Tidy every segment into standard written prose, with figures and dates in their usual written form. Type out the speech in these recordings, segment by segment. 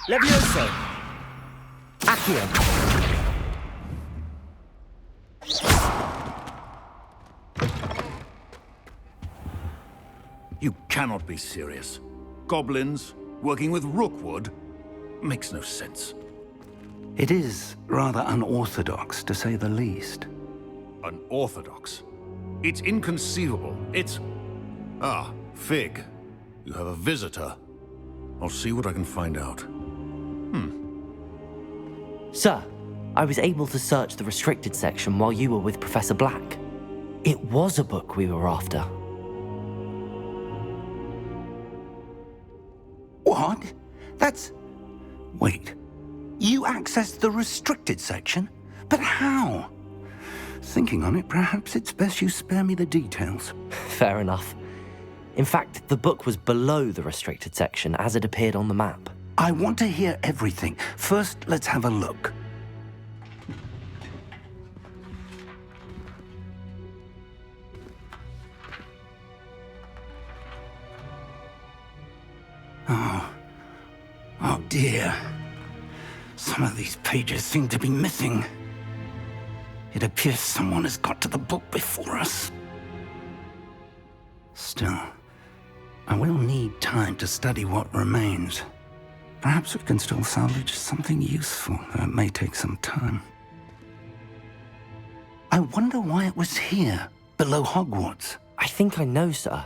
Levioso! Accio! You cannot be serious. Goblins working with rookwood? Makes no sense. It is rather unorthodox, to say the least. Unorthodox? It's inconceivable. It's... Ah, Fig. You have a visitor. I'll see what I can find out. Sir, I was able to search the restricted section while you were with Professor Black. It was a book we were after. What? That's... Wait. You accessed the restricted section? But how? Thinking on it, perhaps it's best you spare me the details. Fair enough. In fact, the book was below the restricted section as it appeared on the map. I want to hear everything. First, let's have a look. Oh dear. Some of these pages seem to be missing. It appears someone has got to the book before us. Still, I will need time to study what remains. Perhaps we can still salvage something useful, though it may take some time. I wonder why it was here, below Hogwarts. I think I know, sir.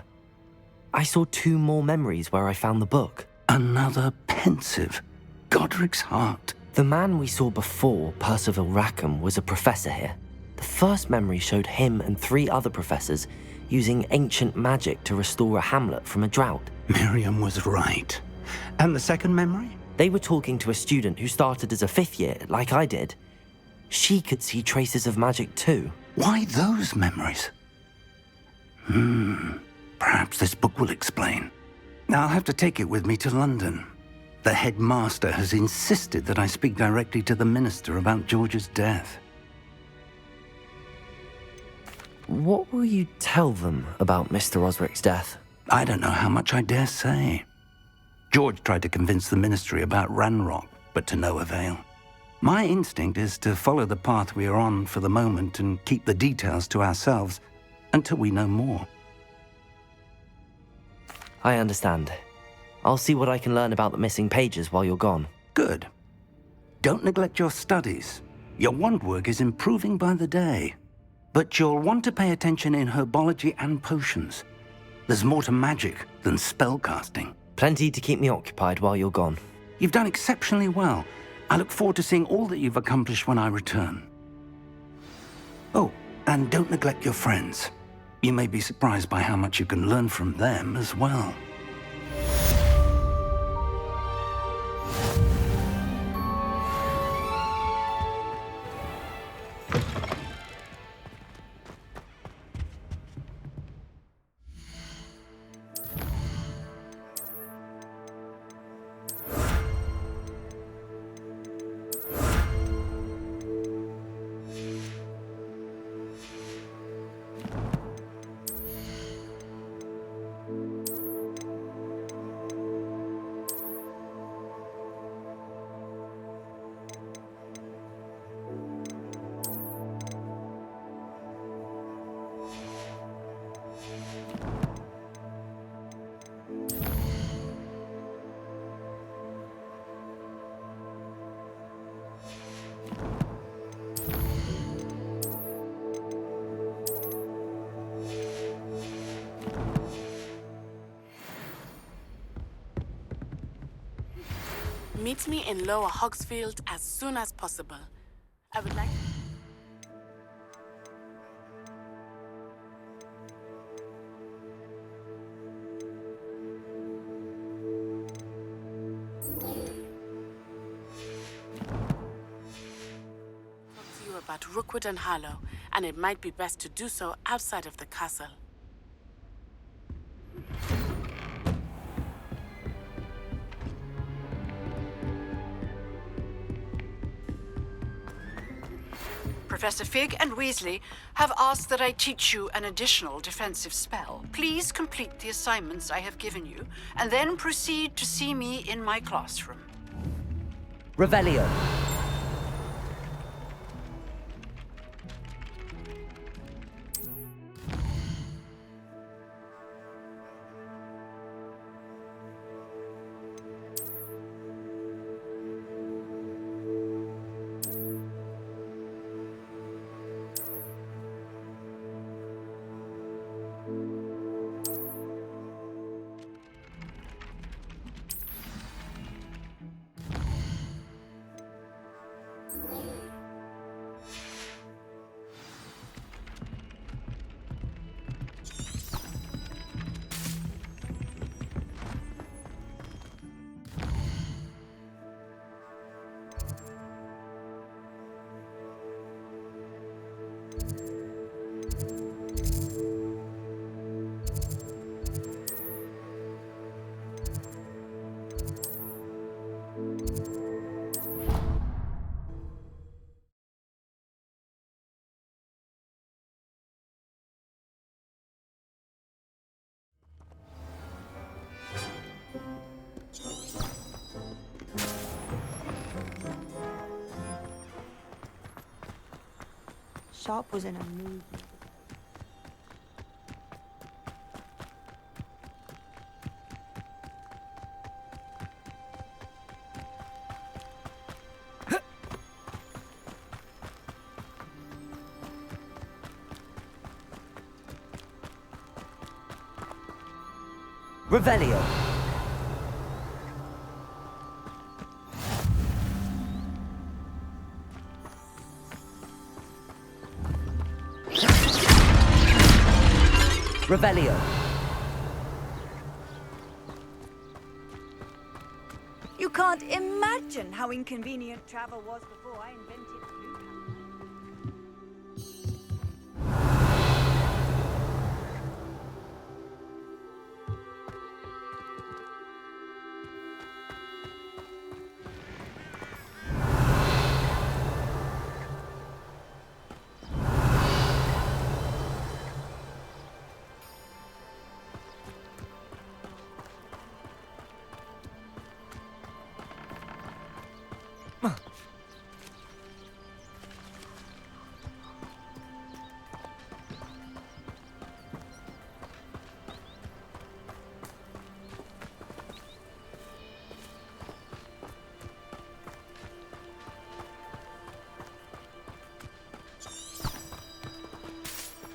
I saw 2 more memories where I found the book. Another pensive. Godric's heart. The man we saw before, Percival Rackham, was a professor here. The first memory showed him and 3 other professors using ancient magic to restore a hamlet from a drought. Miriam was right. And the second memory? They were talking to a student who started as a 5th year, like I did. She could see traces of magic too. Why those memories? Perhaps this book will explain. Now I'll have to take it with me to London. The headmaster has insisted that I speak directly to the minister about George's death. What will you tell them about Mr. Osric's death? I don't know how much I dare say. George tried to convince the ministry about Ranrock, but to no avail. My instinct is to follow the path we are on for the moment and keep the details to ourselves until we know more. I understand. I'll see what I can learn about the missing pages while you're gone. Good. Don't neglect your studies. Your wand work is improving by the day. But you'll want to pay attention in herbology and potions. There's more to magic than spellcasting. Plenty to keep me occupied while you're gone. You've done exceptionally well. I look forward to seeing all that you've accomplished when I return. Oh, and don't neglect your friends. You may be surprised by how much you can learn from them as well. Meet me in Lower Hogsfield as soon as possible. I would like... talk to you about Rookwood and Harlow, and it might be best to do so outside of the castle. Professor Fig and Weasley have asked that I teach you an additional defensive spell. Please complete the assignments I have given you, and then proceed to see me in my classroom. Revelio. Sharp was in a mood. Revelio. Revelio. You can't imagine how inconvenient travel was before I invented blue color.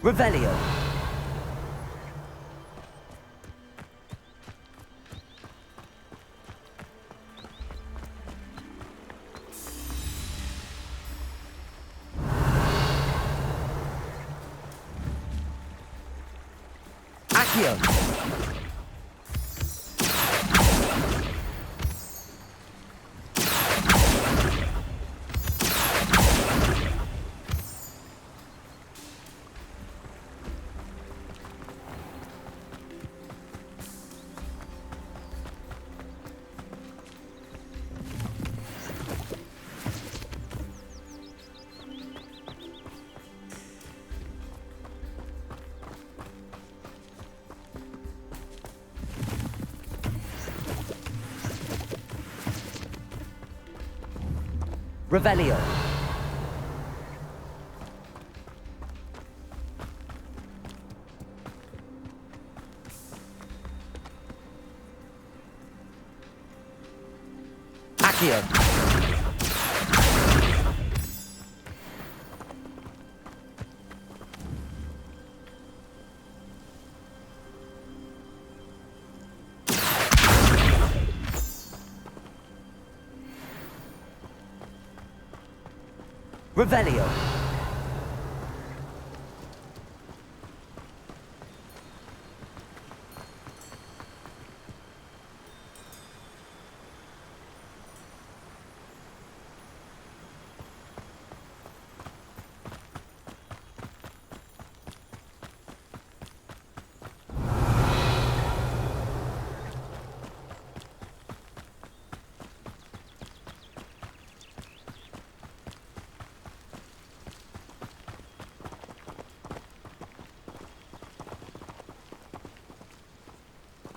Revelio. Accio. Revelio. Accio. Revelio.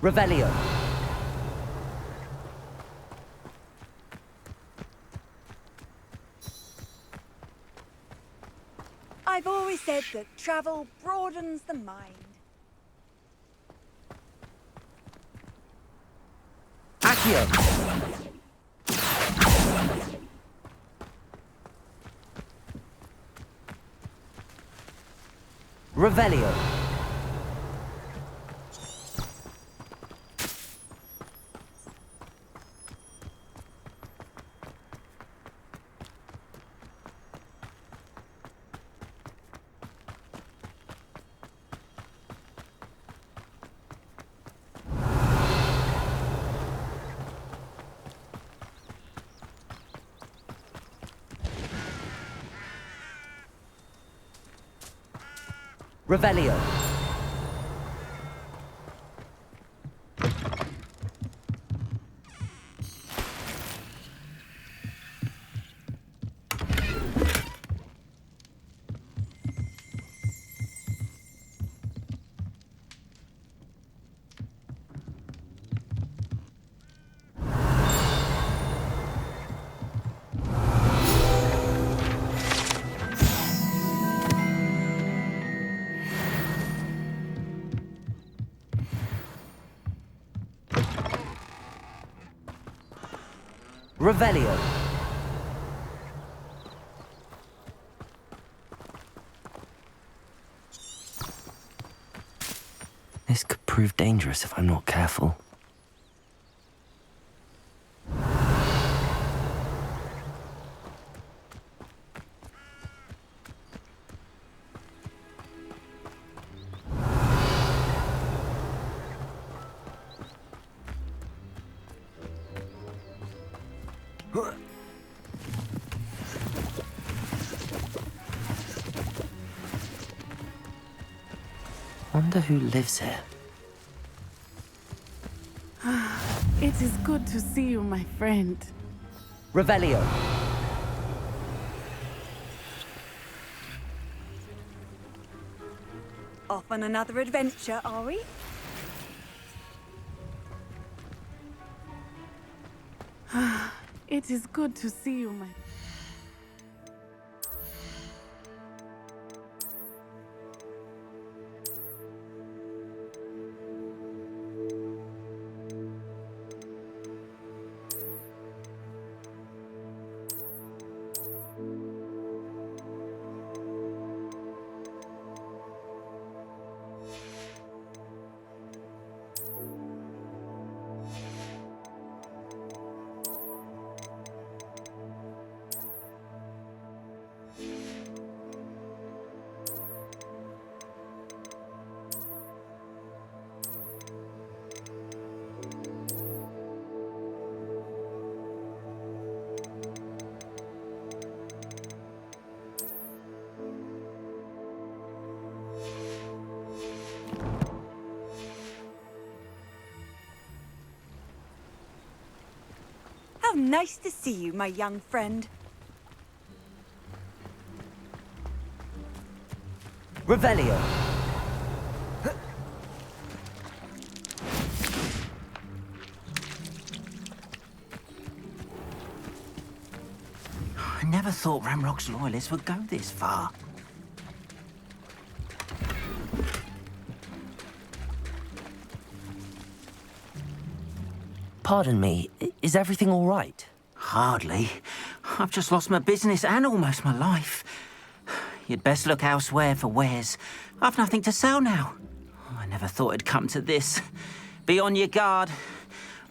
Revelio. said that travel broadens the mind. Accio! Revelio. Revelio. Revelio. This could prove dangerous if I'm not careful. Wonder who lives here. It is good to see you, my friend. Revelio. Off on another adventure, are we? It is good to see you, my... How nice to see you, my young friend. Revelio. I never thought Ramrock's loyalists would go this far. Pardon me, is everything all right? Hardly. I've just lost my business and almost my life. You'd best look elsewhere for wares. I've nothing to sell now. I never thought it'd come to this. Be on your guard.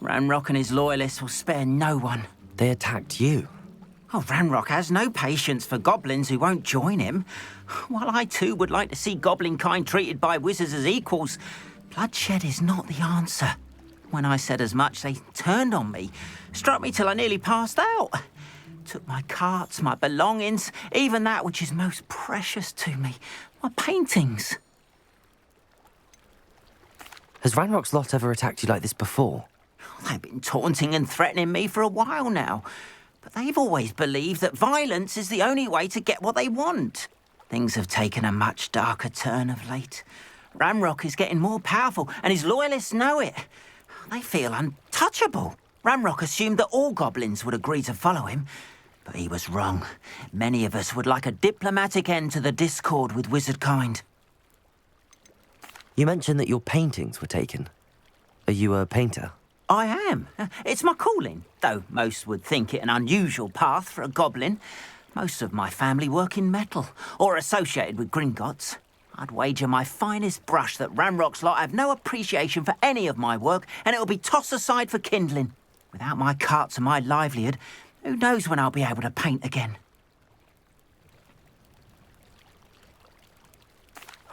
Ranrock and his loyalists will spare no one. They attacked you. Oh, Ranrock has no patience for goblins who won't join him. While I too would like to see goblin kind treated by wizards as equals, bloodshed is not the answer. When I said as much, they turned on me, struck me till I nearly passed out. Took my carts, my belongings, even that which is most precious to me, my paintings. Has Ranrock's lot ever attacked you like this before? They've been taunting and threatening me for a while now, but they've always believed that violence is the only way to get what they want. Things have taken a much darker turn of late. Ranrock is getting more powerful, and his loyalists know it. They feel untouchable. Ranrock assumed that all goblins would agree to follow him. But he was wrong. Many of us would like a diplomatic end to the discord with wizard kind. You mentioned that your paintings were taken. Are you a painter? I am. It's my calling, though most would think it an unusual path for a goblin. Most of my family work in metal, or associated with Gringotts. I'd wager my finest brush that Ranrock's lot have no appreciation for any of my work, and it'll be tossed aside for kindling. Without my carts and my livelihood, who knows when I'll be able to paint again?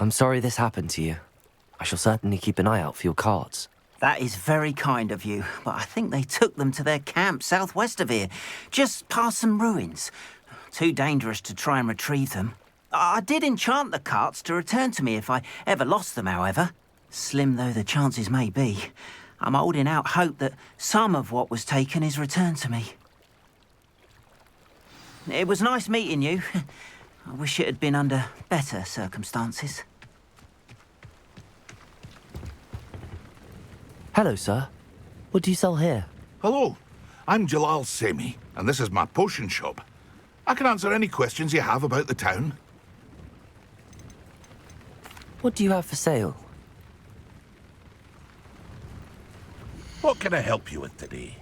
I'm sorry this happened to you. I shall certainly keep an eye out for your carts. That is very kind of you, but I think they took them to their camp southwest of here, just past some ruins. Too dangerous to try and retrieve them. I did enchant the carts to return to me if I ever lost them, however. Slim though the chances may be, I'm holding out hope that some of what was taken is returned to me. It was nice meeting you. I wish it had been under better circumstances. Hello, sir. What do you sell here? Hello, I'm Jalal Semi, and this is my potion shop. I can answer any questions you have about the town. What do you have for sale? What can I help you with today?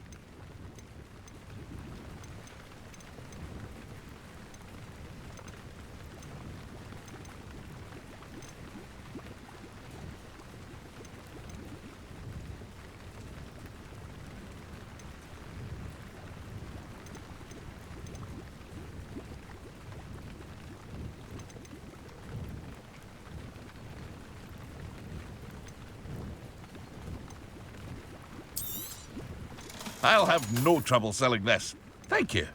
I'll have no trouble selling this. Thank you.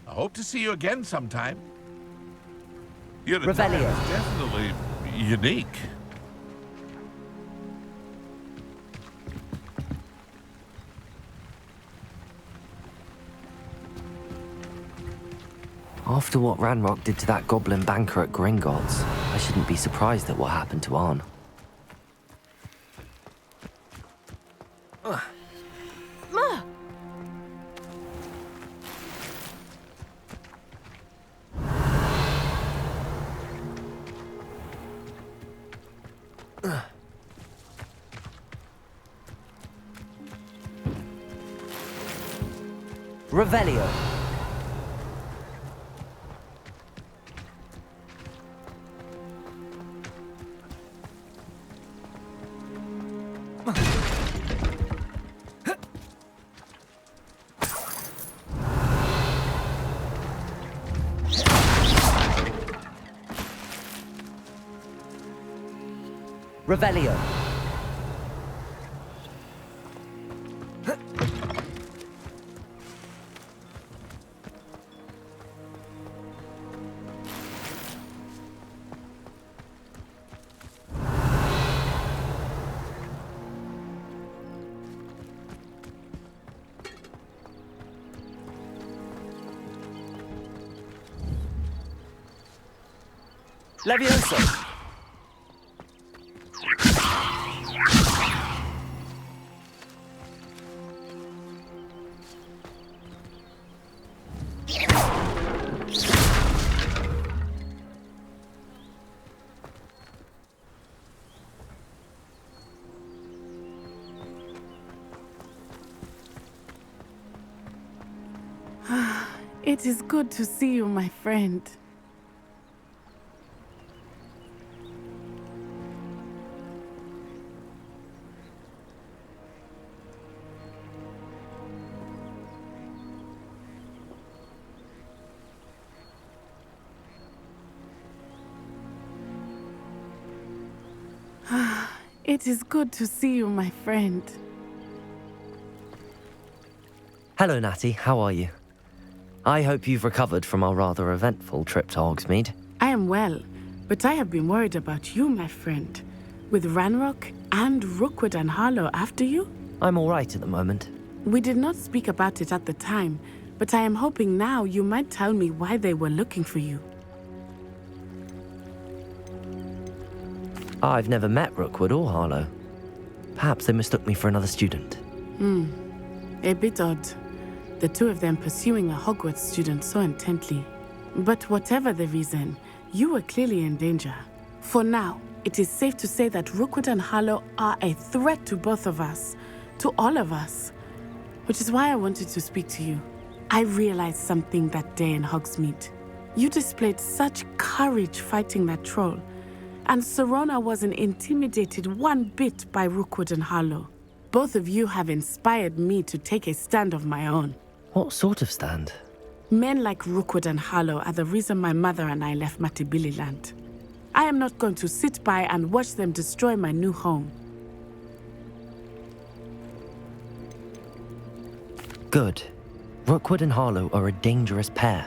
I hope to see you again sometime. Your attire Revelio. is definitely unique. After what Ranrock did to that goblin banker at Gringotts, I shouldn't be surprised at what happened to Arn. Revelio. Revelio. Levioso. It is good to see you, my friend. It is good to see you, my friend. Hello, Natty. How are you? I hope you've recovered from our rather eventful trip to Hogsmeade. I am well, but I have been worried about you, my friend. With Ranrock and Rookwood and Harlow after you, I'm all right at the moment. We did not speak about it at the time, but I am hoping now you might tell me why they were looking for you. I've never met Rookwood or Harlow. Perhaps they mistook me for another student. A bit odd. The two of them pursuing a Hogwarts student so intently. But whatever the reason, you were clearly in danger. For now, it is safe to say that Rookwood and Harlow are a threat to both of us, to all of us. Which is why I wanted to speak to you. I realized something that day in Hogsmeade. You displayed such courage fighting that troll, and Serona wasn't intimidated one bit by Rookwood and Harlow. Both of you have inspired me to take a stand of my own. What sort of stand? Men like Rookwood and Harlow are the reason my mother and I left Matibili land. I am not going to sit by and watch them destroy my new home. Good. Rookwood and Harlow are a dangerous pair.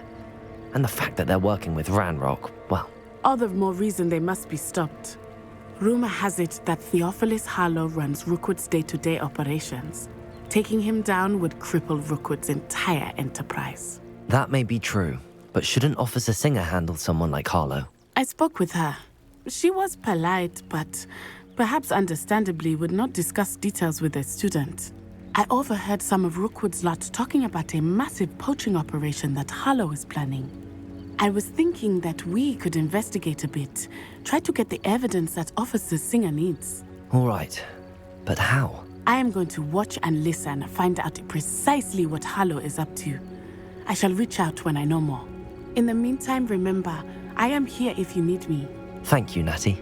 And the fact that they're working with Ranrock, well... All the more reason they must be stopped. Rumor has it that Theophilus Harlow runs Rookwood's day-to-day operations. Taking him down would cripple Rookwood's entire enterprise. That may be true, but shouldn't Officer Singer handle someone like Harlow? I spoke with her. She was polite, but perhaps understandably would not discuss details with a student. I overheard some of Rookwood's lot talking about a massive poaching operation that Harlow is planning. I was thinking that we could investigate a bit, try to get the evidence that Officer Singer needs. All right, but how? I am going to watch and listen, find out precisely what Harlow is up to. I shall reach out when I know more. In the meantime, remember, I am here if you need me. Thank you, Natty.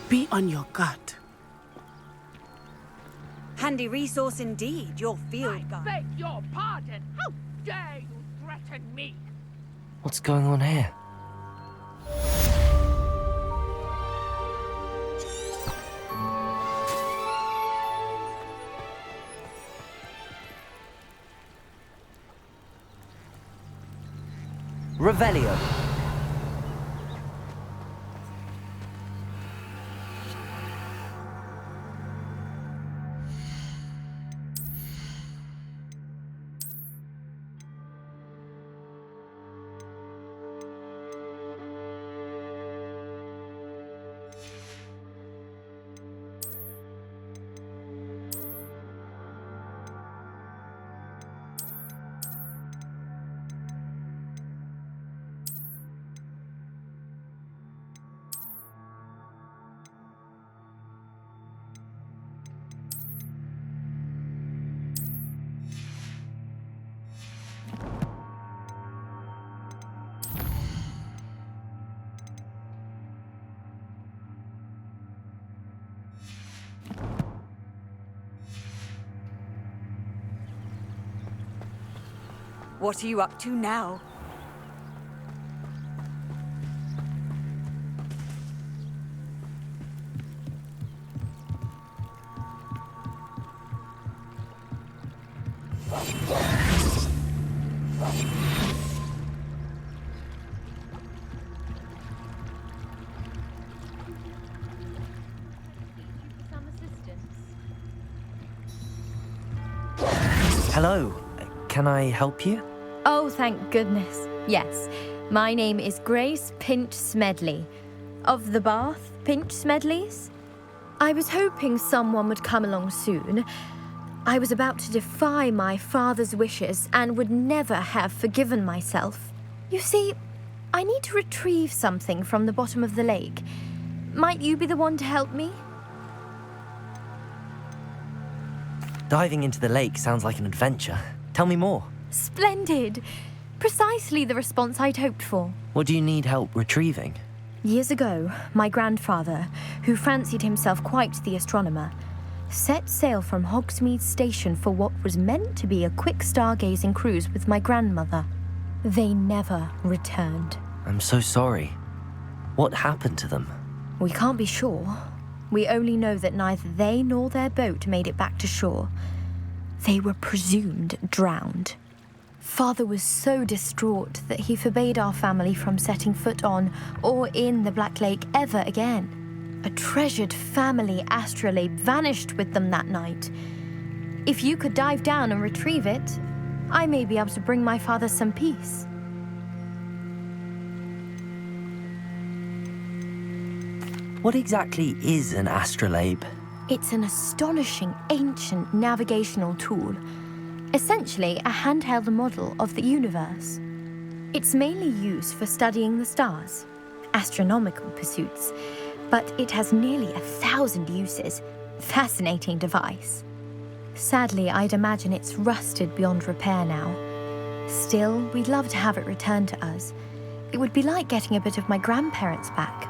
Be on your guard. Handy resource indeed, your field guide. Beg your pardon. How dare you threaten me? What's going on here? Revelio. What are you up to now? Hello. Can I help you? Oh, thank goodness. Yes. My name is Grace Pinch Smedley. Of the Bath Pinch Smedleys? I was hoping someone would come along soon. I was about to defy my father's wishes and would never have forgiven myself. You see, I need to retrieve something from the bottom of the lake. Might you be the one to help me? Diving into the lake sounds like an adventure. Tell me more. Splendid! Precisely the response I'd hoped for. What do you need help retrieving? Years ago, my grandfather, who fancied himself quite the astronomer, set sail from Hogsmeade Station for what was meant to be a quick stargazing cruise with my grandmother. They never returned. I'm so sorry. What happened to them? We can't be sure. We only know that neither they nor their boat made it back to shore. They were presumed drowned. Father was so distraught that he forbade our family from setting foot on or in the Black Lake ever again. A treasured family astrolabe vanished with them that night. If you could dive down and retrieve it, I may be able to bring my father some peace. What exactly is an astrolabe? It's an astonishing ancient navigational tool, essentially a handheld model of the universe. It's mainly used for studying the stars, astronomical pursuits, but it has nearly 1,000 uses. Fascinating device. Sadly, I'd imagine it's rusted beyond repair now. Still, we'd love to have it returned to us. It would be like getting a bit of my grandparents back.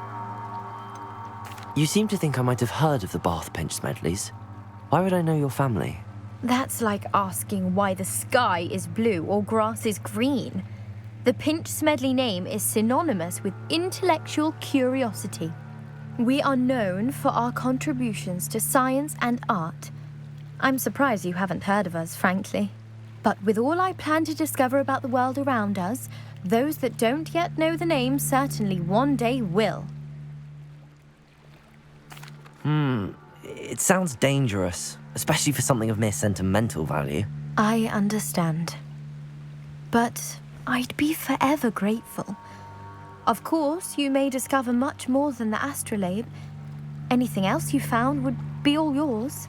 You seem to think I might have heard of the Bath Pinch Smedleys. Why would I know your family? That's like asking why the sky is blue or grass is green. The Pinch Smedley name is synonymous with intellectual curiosity. We are known for our contributions to science and art. I'm surprised you haven't heard of us, frankly. But with all I plan to discover about the world around us, those that don't yet know the name certainly one day will. It sounds dangerous, especially for something of mere sentimental value. I understand. But I'd be forever grateful. Of course, you may discover much more than the astrolabe. Anything else you found would be all yours.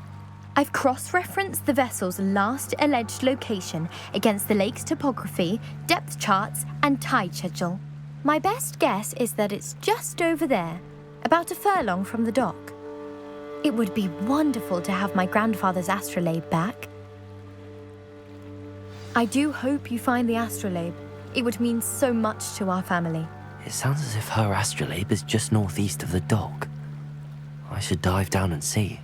I've cross-referenced the vessel's last alleged location against the lake's topography, depth charts, and tide schedule. My best guess is that it's just over there, about a furlong from the dock. It would be wonderful to have my grandfather's astrolabe back. I do hope you find the astrolabe. It would mean so much to our family. It sounds as if her astrolabe is just northeast of the dock. I should dive down and see.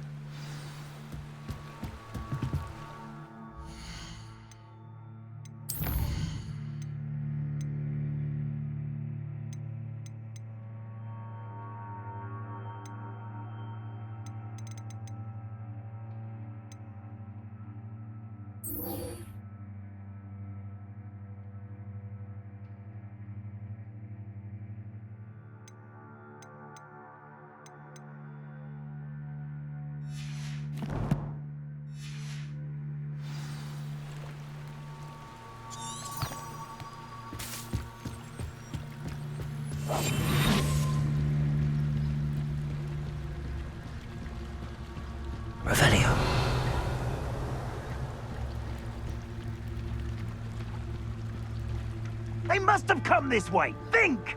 Revelio. They must have come this way. Think!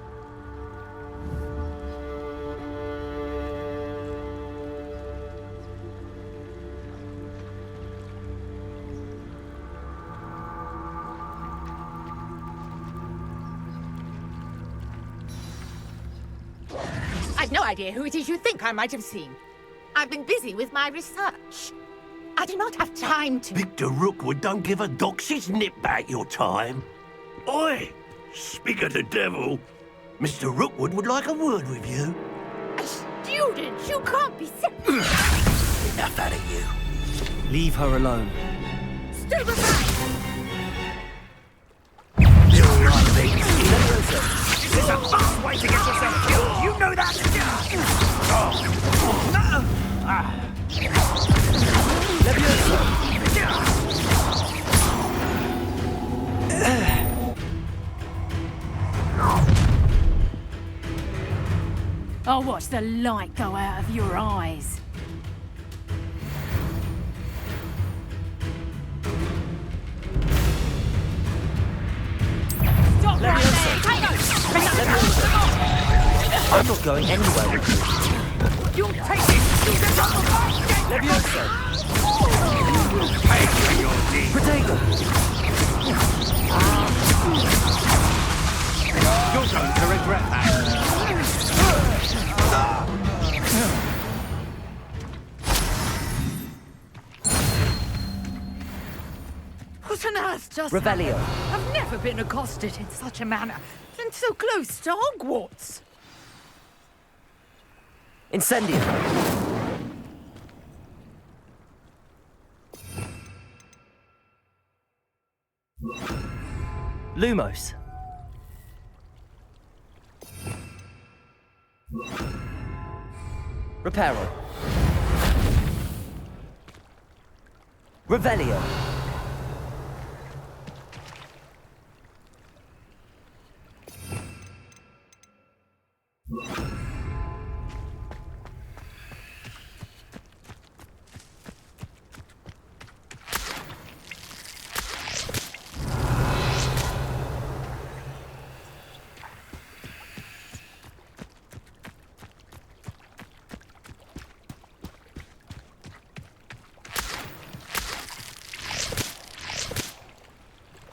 I've no idea who it is you think I might have seen. I've been busy with my research. I do not have time to... Victor Rookwood don't give a doxy's nip back your time. Oi! Speak of the devil. Mr. Rookwood would like a word with you. A student? You can't be serious. Enough out of you. Leave her alone. Stand aside! You're right, Vic. This is a fast way to get yourself killed. You know that? I'll watch the light go out of your eyes. Stop right there! I'm not going anywhere with you. You'll take it! You'll get on the basket! Levioso! You will pay for your deed. Protego! You're going to regret that. What on earth just Revelio. happened? I've never been accosted in such a manner, and so close to Hogwarts. Incendio! Lumos. Reparo. Revelio.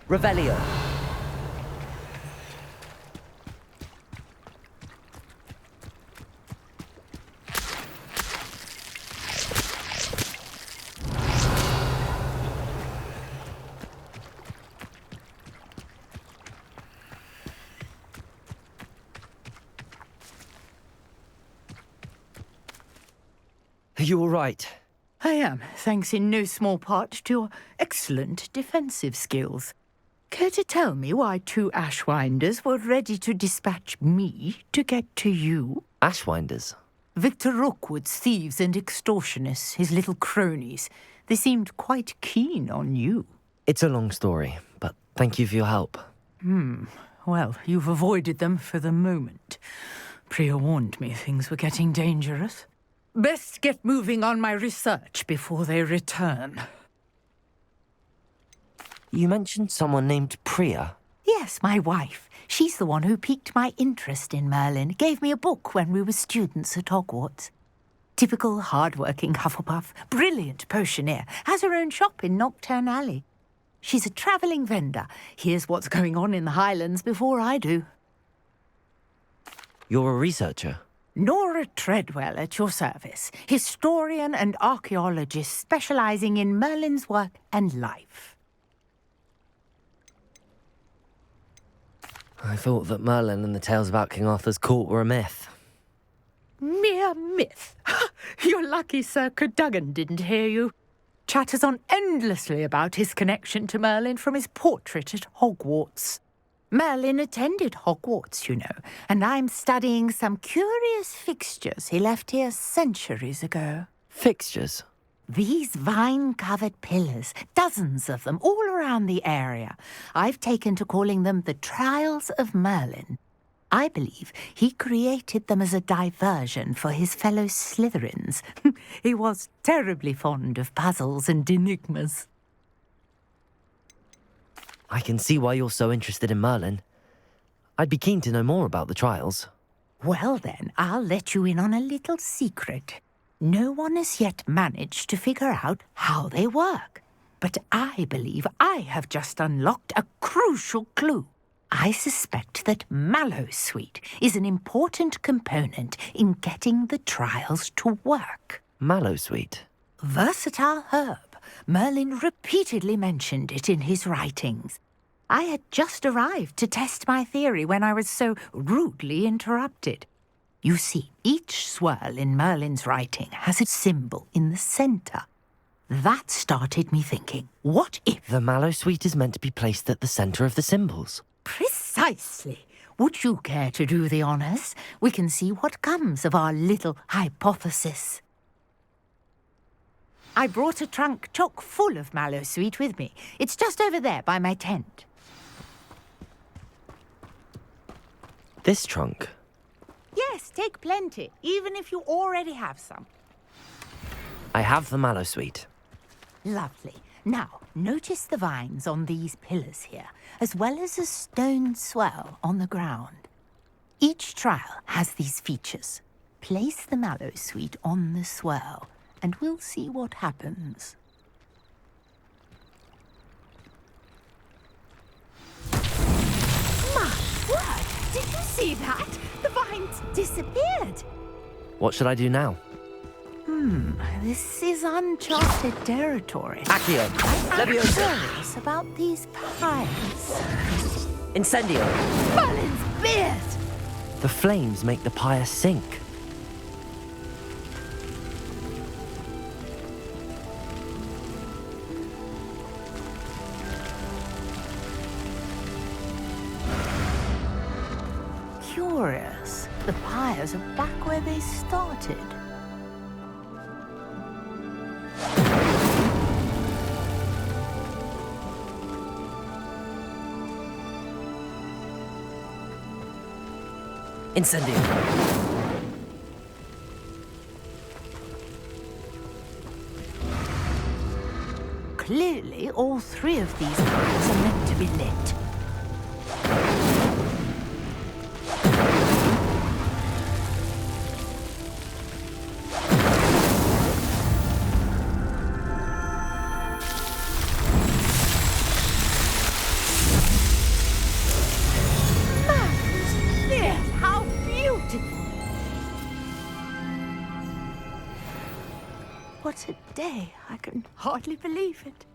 Revelio. Are you all right? I am, thanks in no small part to your excellent defensive skills. Care to tell me why 2 Ashwinders were ready to dispatch me to get to you? Ashwinders? Victor Rookwood's thieves and extortionists, his little cronies. They seemed quite keen on you. It's a long story, but thank you for your help. Well, you've avoided them for the moment. Priya warned me things were getting dangerous. Best get moving on my research before they return. You mentioned someone named Priya. Yes, my wife. She's the one who piqued my interest in Merlin. Gave me a book when we were students at Hogwarts. Typical hard-working Hufflepuff, brilliant potioneer, has her own shop in Nocturne Alley. She's a travelling vendor. Hears what's going on in the Highlands before I do. You're a researcher? Nora Treadwell at your service, historian and archaeologist specialising in Merlin's work and life. I thought that Merlin and the tales about King Arthur's court were a myth. Mere myth. You're lucky Sir Cadogan didn't hear you. Chatters on endlessly about his connection to Merlin from his portrait at Hogwarts. Merlin attended Hogwarts, you know, and I'm studying some curious fixtures he left here centuries ago. Fixtures? These vine-covered pillars, dozens of them, all around the area. I've taken to calling them the Trials of Merlin. I believe he created them as a diversion for his fellow Slytherins. He was terribly fond of puzzles and enigmas. I can see why you're so interested in Merlin. I'd be keen to know more about the trials. Well then, I'll let you in on a little secret. No one has yet managed to figure out how they work. But I believe I have just unlocked a crucial clue. I suspect that Mallowsweet is an important component in getting the trials to work. Mallowsweet? Versatile herb. Merlin repeatedly mentioned it in his writings. I had just arrived to test my theory when I was so rudely interrupted. You see, each swirl in Merlin's writing has a symbol in the centre. That started me thinking, what if... The Mallowsweet is meant to be placed at the centre of the symbols. Precisely. Would you care to do the honours? We can see what comes of our little hypothesis. I brought a trunk chock full of Mallowsweet with me. It's just over there by my tent. This trunk? Yes, take plenty, even if you already have some. I have the Mallowsweet. Lovely. Now, notice the vines on these pillars here, as well as a stone swell on the ground. Each trial has these features. Place the Mallowsweet on the swell, and we'll see what happens. My word! Did you see that? The vines disappeared. What should I do now? This is uncharted territory. Accio! I'm Leviosa! curious about these pyres. Incendio! Merlin's beard! The flames make the pyre sink. Curious. The pyres are back where they started. Incendio. Clearly, all three of these pipes are meant to be lit. Yes, how beautiful! What a day! I can hardly believe it.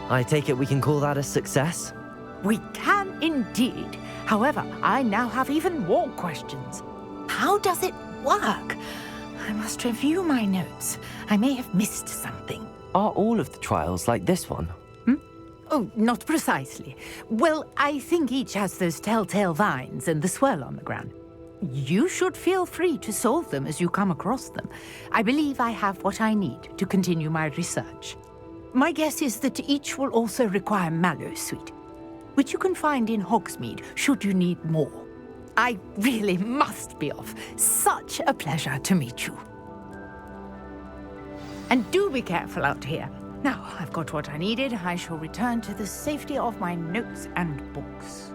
I take it we can call that a success? We can indeed. However, I now have even more questions. How does it work? I must review my notes. I may have missed something. Are all of the trials like this one? Oh, not precisely. Well, I think each has those telltale vines and the swirl on the ground. You should feel free to solve them as you come across them. I believe I have what I need to continue my research. My guess is that each will also require mallow sweet, which you can find in Hogsmeade should you need more. I really must be off. Such a pleasure to meet you. And do be careful out here. Now, I've got what I needed. I shall return to the safety of my notes and books.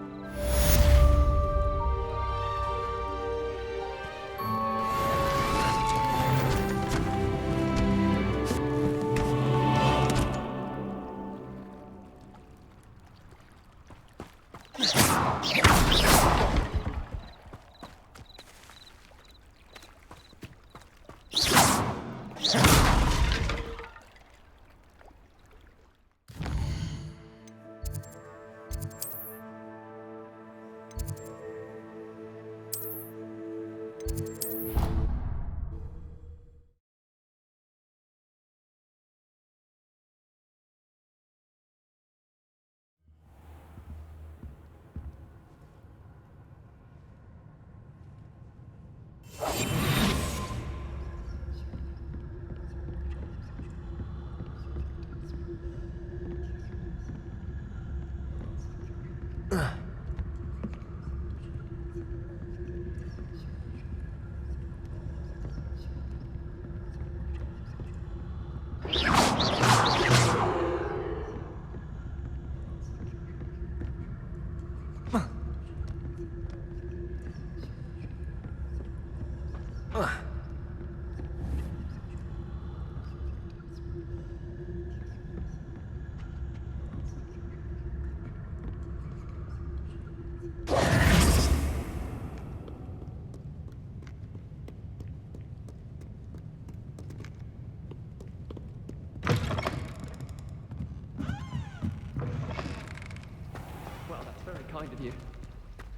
Well, that's very kind of you.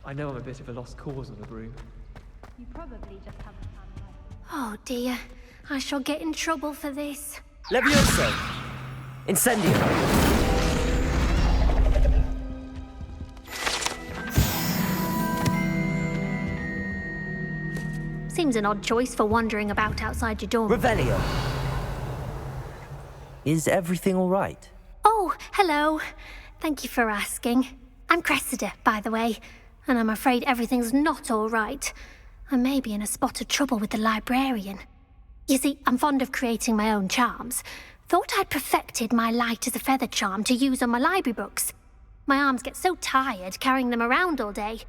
I know I'm a bit of a lost cause on the broom. You probably just haven't found the right. Oh dear, I shall get in trouble for this. Levioso! Incendio! Seems an odd choice for wandering about outside your dorm. Revelio! Is everything all right? Oh, hello. Thank you for asking. I'm Cressida, by the way, and I'm afraid everything's not all right. I may be in a spot of trouble with the librarian. You see, I'm fond of creating my own charms. Thought I'd perfected my light as a feather charm to use on my library books. My arms get so tired carrying them around all day.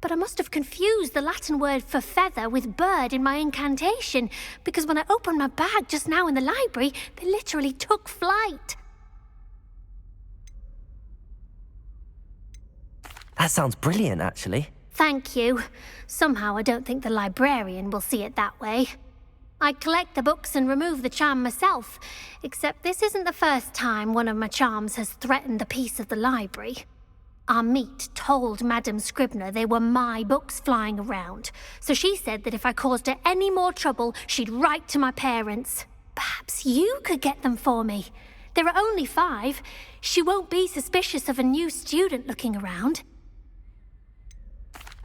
But I must have confused the Latin word for feather with bird in my incantation, because when I opened my bag just now in the library, they literally took flight. That sounds brilliant, actually. Thank you. Somehow I don't think the librarian will see it that way. I collect the books and remove the charm myself, except this isn't the first time one of my charms has threatened the peace of the library. Our meet told Madame Scribner they were my books flying around, so she said that if I caused her any more trouble, she'd write to my parents. Perhaps you could get them for me. There are only 5. She won't be suspicious of a new student looking around.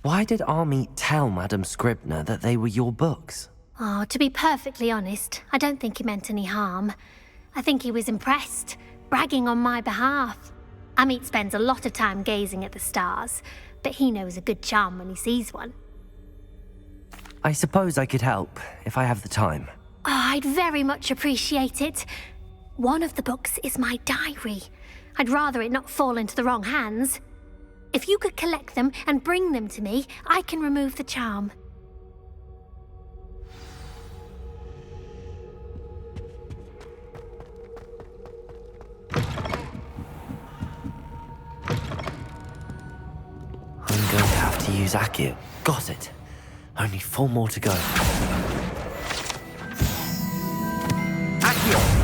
Why did Army tell Madame Scribner that they were your books? Oh, to be perfectly honest, I don't think he meant any harm. I think he was impressed, bragging on my behalf. Amit spends a lot of time gazing at the stars, but he knows a good charm when he sees one. I suppose I could help, if I have the time. Oh, I'd very much appreciate it. One of the books is my diary. I'd rather it not fall into the wrong hands. If you could collect them and bring them to me, I can remove the charm. I'm going to have to use Accio. Got it. Only 4 more to go. Accio!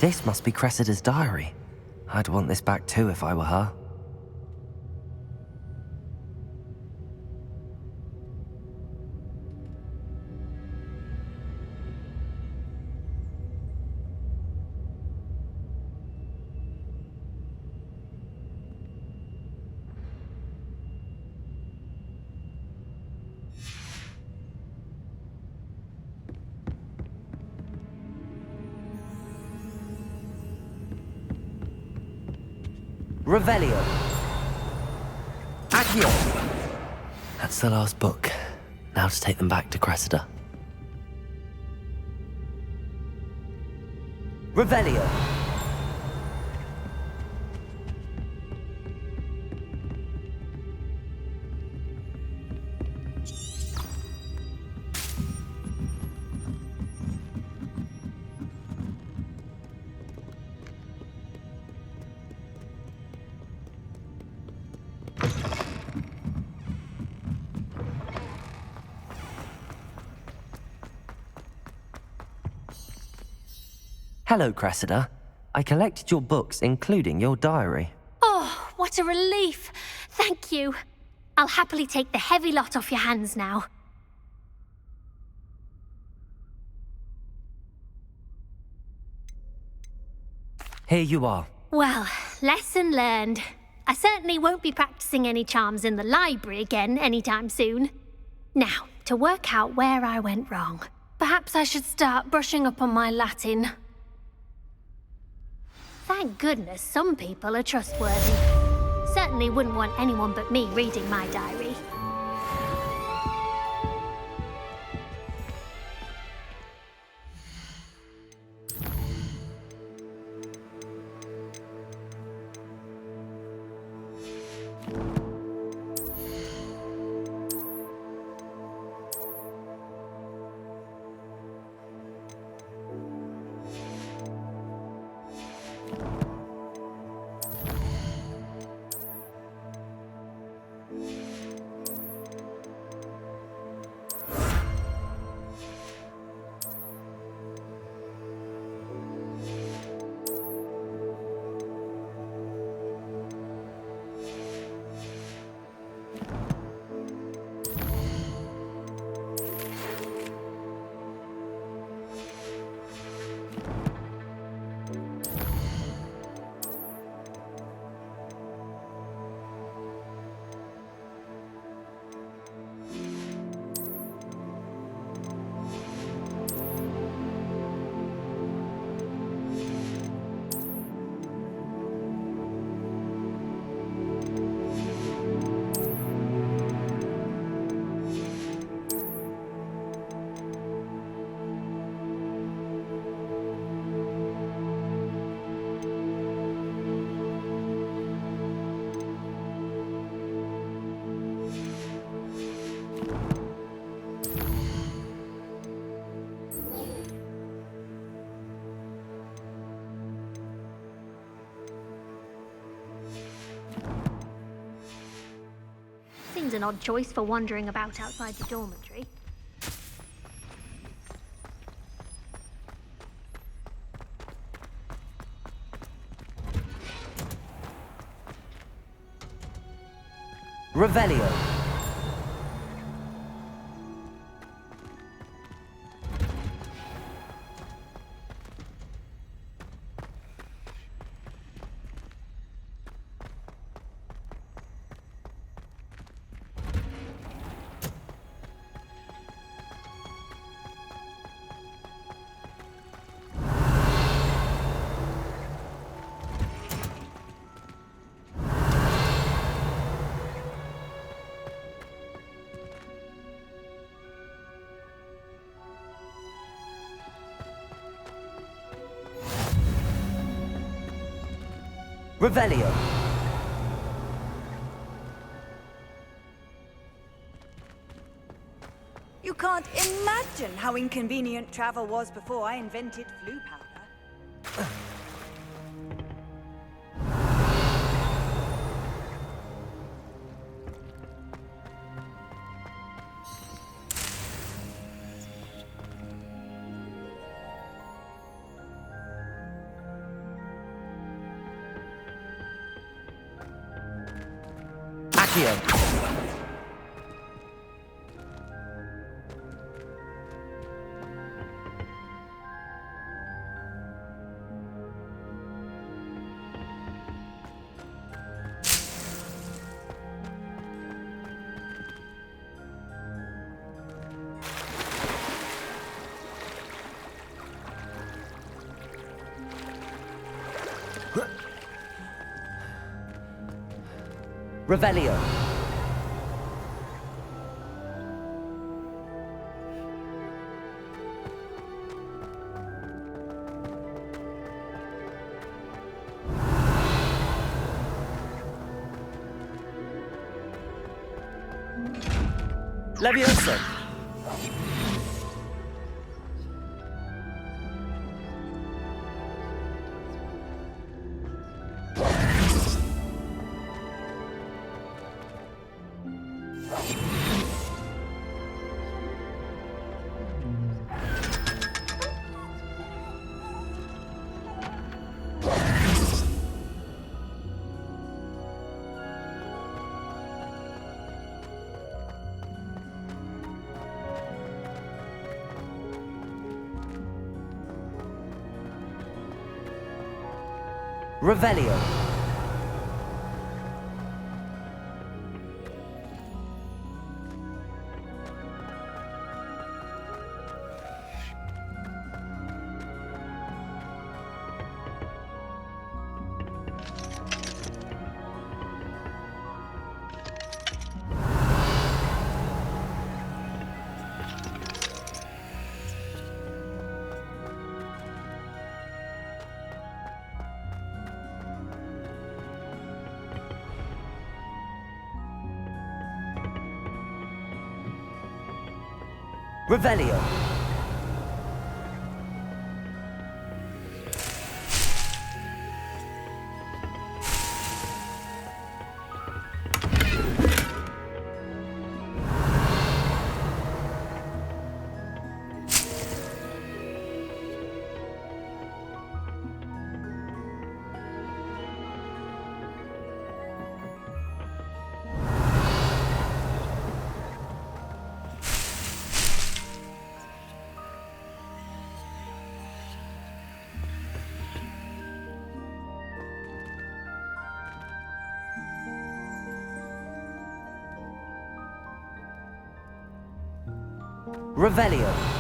This must be Cressida's diary. I'd want this back too if I were her. Revelio. Accio. That's the last book. Now to take them back to Cressida. Revelio. Hello, Cressida. I collected your books, including your diary. Oh, what a relief. Thank you. I'll happily take the heavy lot off your hands now. Here you are. Well, lesson learned. I certainly won't be practicing any charms in the library again anytime soon. Now, to work out where I went wrong. Perhaps I should start brushing up on my Latin. Thank goodness some people are trustworthy. Certainly wouldn't want anyone but me reading my diary. an odd choice for wandering about outside the dormitory. Revelio. Revelio. You can't imagine how inconvenient travel was before I invented flu powder. Accio. Revelio. Levioso. Revelio. Revelio. Revelio.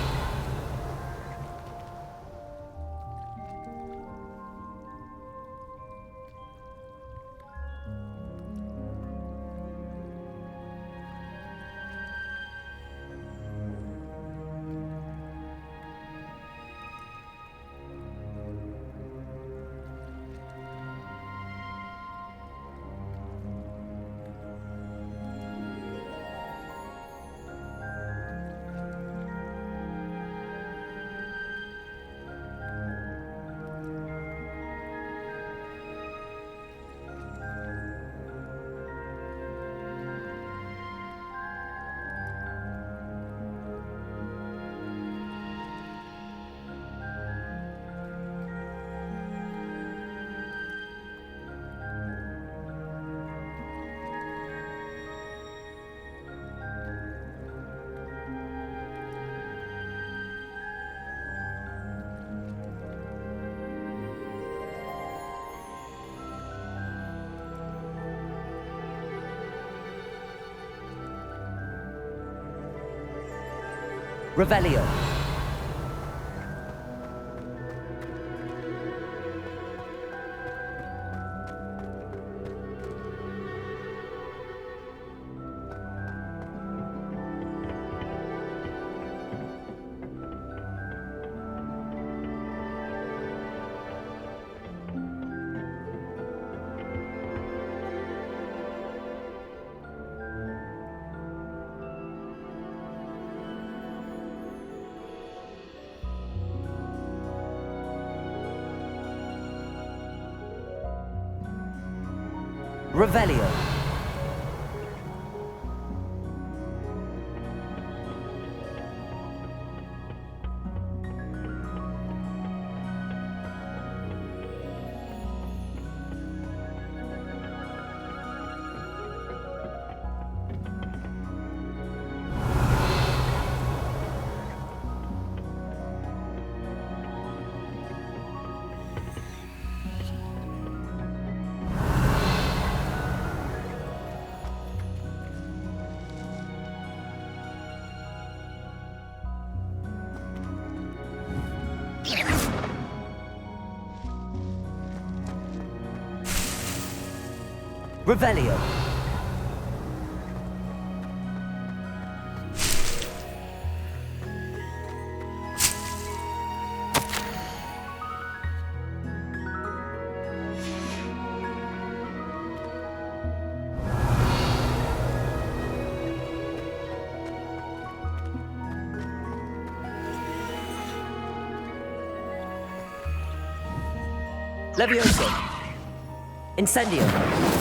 Revelio. Revelio. Revelio. Levioso. Incendio.